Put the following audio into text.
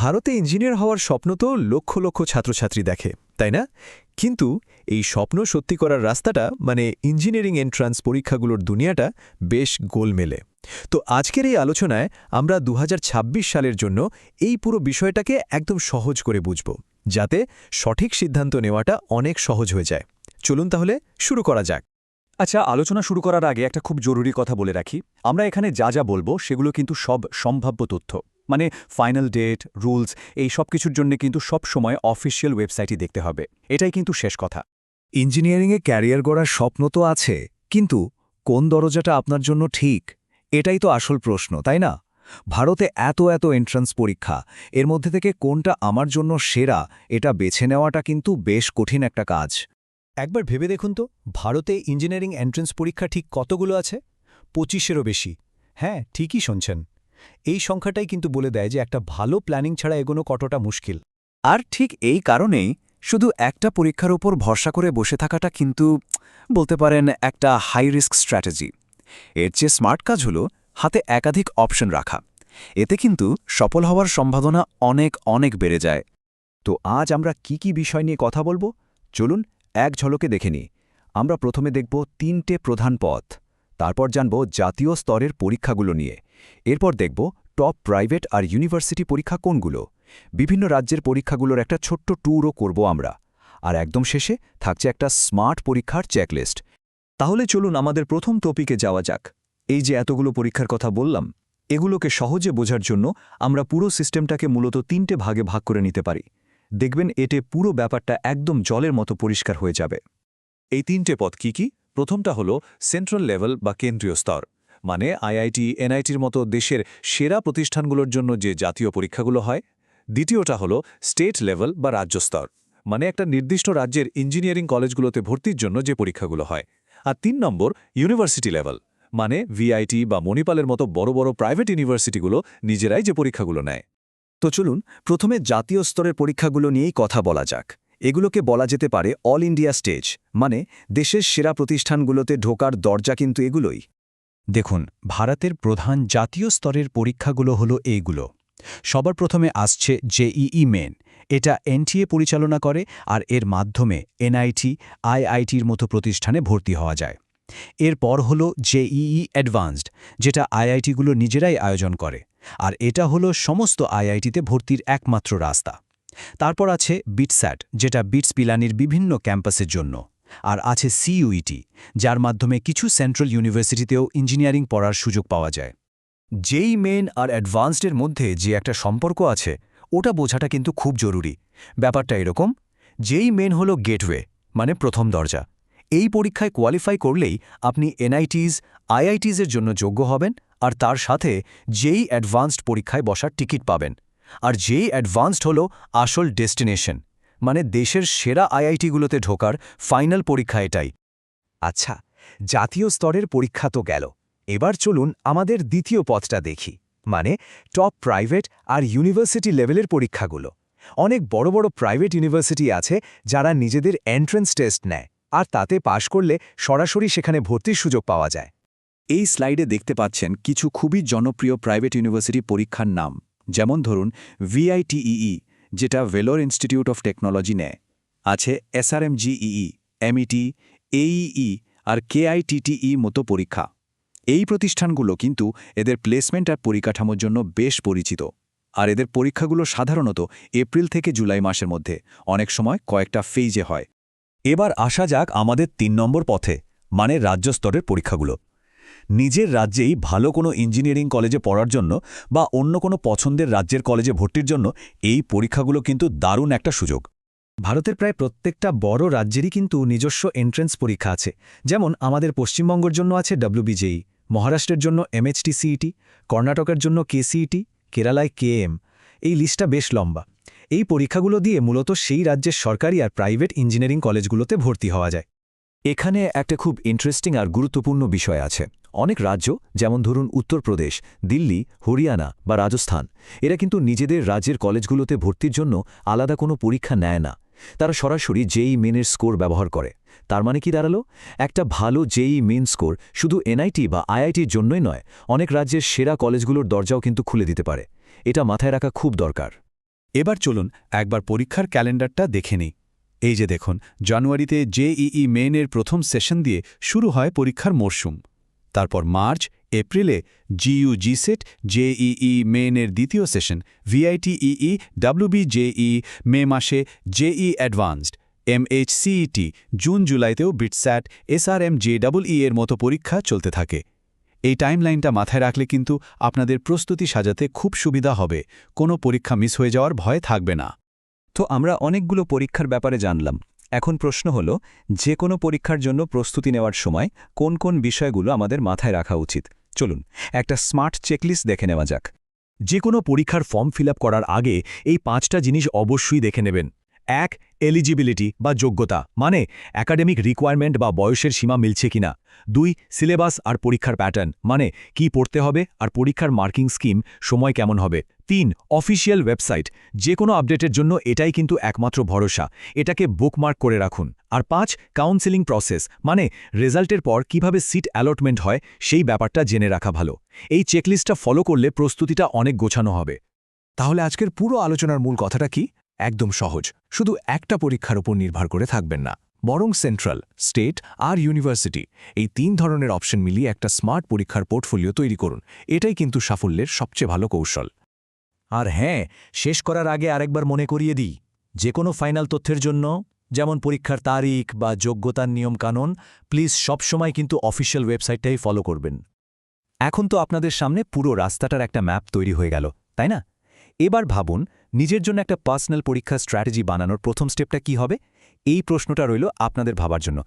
ভারতে ইঞ্জিনিয়ার হওয়ার স্বপ্ন তো লক্ষ লক্ষ ছাত্রছাত্রী দেখে, তাই না? কিন্তু এই স্বপ্ন সত্যি করার রাস্তাটা মানে ইঞ্জিনিয়ারিং এন্ট্রান্স পরীক্ষাগুলোর দুনিয়াটা বেশ গোলমেলে। তো আজকের এই আলোচনায় আমরা ২০২৬ সালের জন্য এই পুরো বিষয়টাকে একদম সহজ করে বুঝব, যাতে সঠিক সিদ্ধান্ত নেওয়াটা অনেক সহজ হয়ে যায়। চলুন তাহলে শুরু করা যাক। আচ্ছা, আলোচনা শুরু করার আগে একটা খুব জরুরি কথা বলে রাখি। আমরা এখানে যা যা বলবো সেগুলো কিন্তু সব সম্ভাব্য তথ্য, মানে ফাইনাল ডেট, রুলস, এই সব কিছুর জন্য কিন্তু সব সময় অফিসিয়াল ওয়েবসাইটই দেখতে হবে। এটাই কিন্তু শেষ কথা। ইঞ্জিনিয়ারিংয়ে ক্যারিয়ার গড়ার স্বপ্ন তো আছে, কিন্তু কোন দরজাটা আপনার জন্য ঠিক, এটাই তো আসল প্রশ্ন, তাই না? ভারতে এত এত এন্ট্রান্স পরীক্ষা, এর মধ্যে থেকে কোনটা আমার জন্য সেরা এটা বেছে নেওয়াটা কিন্তু বেশ কঠিন একটা কাজ। একবার ভেবে দেখুন তো, ভারতে ইঞ্জিনিয়ারিং এন্ট্রান্স পরীক্ষা ঠিক কতগুলো আছে? ২৫-এরও বেশি। হ্যাঁ, ঠিকই শুনছেন। এই সংখ্যাটাই কিন্তু বলে দেয় যে একটা ভালো প্ল্যানিং ছাড়া এগোনো কতটা মুশকিল। আর ঠিক এই কারণেই শুধু একটা পরীক্ষার উপর ভরসা করে বসে থাকাটা কিন্তু বলতে পারেন একটা হাই রিস্ক স্ট্র্যাটেজি। এর চেয়ে স্মার্ট কাজ হলো হাতে একাধিক অপশন রাখা। এতে কিন্তু সফল হওয়ার সম্ভাবনা অনেক অনেক বেড়ে যায়। তো আজ আমরা কি কি বিষয় নিয়ে কথা বলবো, চলুন এক ঝলকে দেখে নিই। আমরা প্রথমে দেখব ৩টে প্রধান পথ, তারপর জানব জাতীয় স্তরের পরীক্ষাগুলো নিয়ে, এরপর দেখব টপ প্রাইভেট আর ইউনিভার্সিটি পরীক্ষা কোনগুলো, বিভিন্ন রাজ্যের পরীক্ষাগুলোর একটা ছোট্ট ট্যুরও করব আমরা, আর একদম শেষে থাকছে একটা স্মার্ট পরীক্ষার চেকলিস্ট। তাহলে চলুন আমাদের প্রথম টপিকে যাওয়া যাক। এই যে এতগুলো পরীক্ষার কথা বললাম, এগুলোকে সহজে বোঝার জন্য আমরা পুরো সিস্টেমটাকে মূলত ৩টে ভাগে ভাগ করে নিতে পারি। দেখবেন এতে পুরো ব্যাপারটা একদম জলের মতো পরিষ্কার হয়ে যাবে। এই ৩টে পদ কি কি? প্রথমটা হলো সেন্ট্রাল লেভেল বা কেন্দ্রীয় স্তর, মানে আইআইটি, এনআইটির মতো দেশের সেরা প্রতিষ্ঠানগুলোর জন্য যে জাতীয় পরীক্ষাগুলো হয়। দ্বিতীয়টা হলো স্টেট লেভেল বা রাজ্য স্তর, মানে একটা নির্দিষ্ট রাজ্যের ইঞ্জিনিয়ারিং কলেজগুলোতে ভর্তির জন্য যে পরীক্ষাগুলো হয়। আর ৩ নম্বর ইউনিভার্সিটি লেভেল, মানে ভিআইটি বা মণিপালের মতো বড় বড় প্রাইভেট ইউনিভার্সিটিগুলো নিজেরাই যে পরীক্ষাগুলো নেয়। তো চলুন প্রথমে জাতীয় স্তরের পরীক্ষাগুলো নিয়েই কথা বলা যাক। এগুলোকে বলা যেতে পারে অল ইন্ডিয়া স্টেজ, মানে দেশের সেরা প্রতিষ্ঠানগুলোতে ঢোকার দরজা কিন্তু এগুলোই। দেখুন, ভারতের প্রধান জাতীয় স্তরের পরীক্ষাগুলো হলো এইগুলো। সবার প্রথমে আসছে জেইই মেন। এটা এনটিএ পরিচালনা করে, আর এর মাধ্যমে এনআইটি, আইআইটির মতো প্রতিষ্ঠানে ভর্তি হওয়া যায়। এরপর হলো জেইই অ্যাডভান্সড, যেটা আইআইটিগুলো নিজেরাই আয়োজন করে, আর এটা হলো সমস্ত আইআইটিতে ভর্তির একমাত্র রাস্তা। তারপর আছে বিটস্যাট, যেটা বিটস পিলানির বিভিন্ন ক্যাম্পাসের জন্য। আর আছে সিইউইটি, যার মাধ্যমে কিছু সেন্ট্রাল ইউনিভার্সিটিতেও ইঞ্জিনিয়ারিং পড়ার সুযোগ পাওয়া যায়। যেই মেন আর অ্যাডভান্সডের মধ্যে যে একটা সম্পর্ক আছে, ওটা বোঝাটা কিন্তু খুব জরুরি। ব্যাপারটা এরকম, যেই মেন হলো গেটওয়ে, মানে প্রথম দরজা। এই পরীক্ষায় কোয়ালিফাই করলেই আপনি এনআইটিস, আইআইটিসের জন্য যোগ্য হবেন, আর তার সাথে যেই অ্যাডভান্সড পরীক্ষায় বসার টিকিট পাবেন। আর যেই অ্যাডভান্সড হলো আসল ডেস্টিনেশন, মানে দেশের সেরা আইআইটিগুলোতে ঢোকার ফাইনাল পরীক্ষা এটাই। আচ্ছা, জাতীয় স্তরের পরীক্ষা তো গেল, এবার চলুন আমাদের দ্বিতীয় পথটা দেখি, মানে টপ প্রাইভেট আর ইউনিভার্সিটি লেভেলের পরীক্ষাগুলো। অনেক বড় বড় প্রাইভেট ইউনিভার্সিটি আছে যারা নিজেদের এন্ট্রান্স টেস্ট নেয়, আর তাতে পাশ করলে সরাসরি সেখানে ভর্তির সুযোগ পাওয়া যায়। এই স্লাইডে দেখতে পাচ্ছেন কিছু খুবই জনপ্রিয় প্রাইভেট ইউনিভার্সিটি পরীক্ষার নাম। যেমন ধরুন ভিআইটিইই, যেটা ভেলোর ইনস্টিটিউট অফ টেকনোলজি নেয়। আছে এসআরএমজিইই, এমইটি, এইইই আর কেআইটিটিই মতো পরীক্ষা। এই প্রতিষ্ঠানগুলো কিন্তু এদের প্লেসমেন্ট আর পরিকাঠামোর জন্য বেশ পরিচিত। আর এদের পরীক্ষাগুলো সাধারণত এপ্রিল থেকে জুলাই মাসের মধ্যে, অনেক সময় কয়েকটা ফেজে হয়। এবার আসা যাক আমাদের ৩ নম্বর পথে, মানে রাজ্য স্তরের পরীক্ষাগুলো। নিজের রাজ্যেই ভালো কোনো ইঞ্জিনিয়ারিং কলেজে পড়ার জন্য বা অন্য কোনো পছন্দের রাজ্যের কলেজে ভর্তির জন্য এই পরীক্ষাগুলো কিন্তু দারুণ একটা সুযোগ। ভারতের প্রায় প্রত্যেকটা বড় রাজ্যেরই কিন্তু নিজস্ব এন্ট্রেন্স পরীক্ষা আছে। যেমন আমাদের পশ্চিমবঙ্গের জন্য আছে ডব্লিউবিজেই, মহারাষ্ট্রের জন্য এমএইচটিসিইটি, কর্ণাটকের জন্য কেসিইটি, কেরালায় কেএম। এই লিস্টটা বেশ লম্বা। এই পরীক্ষাগুলো দিয়ে মূলত সেই রাজ্যের সরকারি আর প্রাইভেট ইঞ্জিনিয়ারিং কলেজগুলোতে ভর্তি হওয়া যায়। এখানে একটা খুব ইন্টারেস্টিং আর গুরুত্বপূর্ণ বিষয় আছে। অনেক রাজ্য, যেমন ধরুন উত্তরপ্রদেশ, দিল্লি, হরিয়ানা বা রাজস্থান, এরা কিন্তু নিজেদের রাজ্যের কলেজগুলোতে ভর্তির জন্য আলাদা কোনো পরীক্ষা নেয় না। তারা সরাসরি জেইই মেনের স্কোর ব্যবহার করে। তার মানে কি দাঁড়ালো? একটা ভালো জেইই মেন স্কোর শুধু এনআইটি বা আইআইটির জন্যই নয়, অনেক রাজ্যের সেরা কলেজগুলোর দরজাও কিন্তু খুলে দিতে পারে। এটা মাথায় রাখা খুব দরকার। এবার চলুন একবার পরীক্ষার ক্যালেন্ডারটা দেখে নিই। এই যে দেখুন, জানুয়ারিতে জেইই মেইনের প্রথম সেশন দিয়ে শুরু হয় পরীক্ষার মরশুম। তারপর মার্চ, এপ্রিলে জিইউ জিসেট জেইই মেইনের দ্বিতীয় সেশন, ভিআইটিইই ডাব্লিউবিজেই মে মাসে জেই অ্যাডভান্সড, এমএইচসিইটি জুন জুলাইতেও বিটস্যাট এসআরএমজেইই এর মতো পরীক্ষা চলতে থাকে। এই টাইমলাইনটা মাথায় রাখলে কিন্তু আপনাদের প্রস্তুতি সাজাতে খুব সুবিধা হবে, কোনো পরীক্ষা মিস হয়ে যাওয়ার ভয় থাকবে না। তো আমরা অনেকগুলো পরীক্ষার ব্যাপারে জানলাম। এখন প্রশ্ন হলো, যে কোনো পরীক্ষার জন্য প্রস্তুতি নেওয়ার সময় কোন কোন বিষয়গুলো আমাদের মাথায় রাখা উচিত? চলুন একটা স্মার্ট চেকলিস্ট দেখে নেওয়া যাক। যে কোনো পরীক্ষার ফর্ম ফিল করার আগে এই 5টা জিনিস অবশ্যই দেখে নেবেন। 1. এলিজিবিলিটি বা যোগ্যতা, মানে একাডেমিক রিকোয়ারমেন্ট বা বয়সের সীমা মিলছে কিনা। 2. সিলেবাস আর পরীক্ষার প্যাটার্ন, মানে কি পড়তে হবে আর পরীক্ষার মার্কিং স্কিম সময় কেমন হবে। 3. অফিসিয়াল ওয়েবসাইট, যে কোনো আপডেটের জন্য এটাই কিন্তু একমাত্র ভরসা, এটাকে বুকমার্ক করে রাখুন। আর 5. কাউন্সেলিং প্রসেস, মানে রেজাল্টের পর কিভাবে সিট অ্যালটমেন্ট হয় সেই ব্যাপারটা জেনে রাখা ভালো। এই চেকলিস্টটা ফলো করলে প্রস্তুতিটা অনেক গোছানো হবে। তাহলে আজকের পুরো আলোচনার মূল কথাটা কি? একদম সহজ, শুধু একটা পরীক্ষার উপর নির্ভর করে থাকবেন না, বরং সেন্ট্রাল, স্টেট আর ইউনিভার্সিটি এই 3 ধরনের অপশন মিলিয়ে একটা স্মার্ট পরীক্ষার পোর্টফোলিও তৈরি করুন। এটাই কিন্তু সাফল্যের সবচেয়ে ভালো কৌশল। আর হ্যাঁ, শেষ করার আগে আরেকবার মনে করিয়ে দিই, যে কোনো ফাইনাল তথ্যের জন্য, যেমন পরীক্ষার তারিখ বা যোগ্যতার নিয়মকানুন, প্লিজ সবসময় কিন্তু অফিসিয়াল ওয়েবসাইটটাই ফলো করবেন। এখন তো আপনাদের সামনে পুরো রাস্তাটার একটা ম্যাপ তৈরি হয়ে গেল, তাই না? এবার ভাবুন, নিজের জন্য একটা পার্সোনাল পরীক্ষা স্ট্র্যাটেজি বানানোর প্রথম স্টেপটা কি হবে? এই প্রশ্নটা রইল আপনাদের ভাবার জন্য।